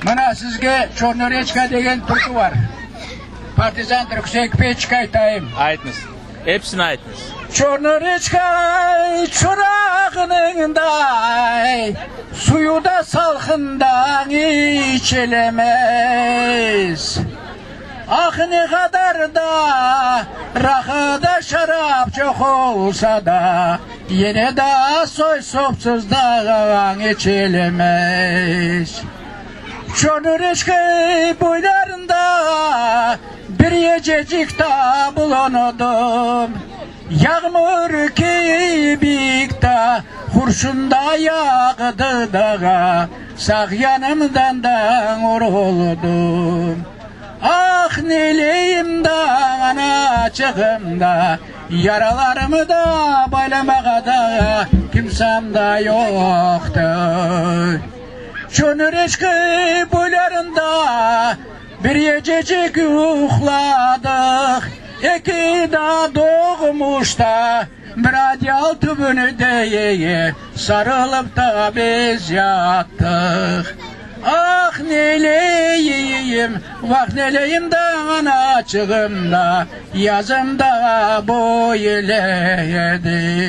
Mına sizge Çornorechka деген türkü var. Partizan türküsü ekpeçka aytayım. Aytınız. Hepsini aytınız. Çornorechka çorağınınday, suyu da salkından içilemez. Ah ne kadar da rakıda şarap çok olsa da, yine de soy sopsuzdan içilemez. Çornorechka boylarında bir yececik da bulunudum. Yağmur kibikta kurşunda yağdı dağa, sağ yanımdan da uğruldum. Ah neleyim da anacığım da, yaralarımı da baylamağa da kimsem da yoktu. Çornorechka boylarında bir yececik uhladık. İki da doğmuş da bir adyal tübünü deyeye sarılıp da biz yattık. Ah neleyim, vah neleyim da anacığım da, yazım da bu iledir.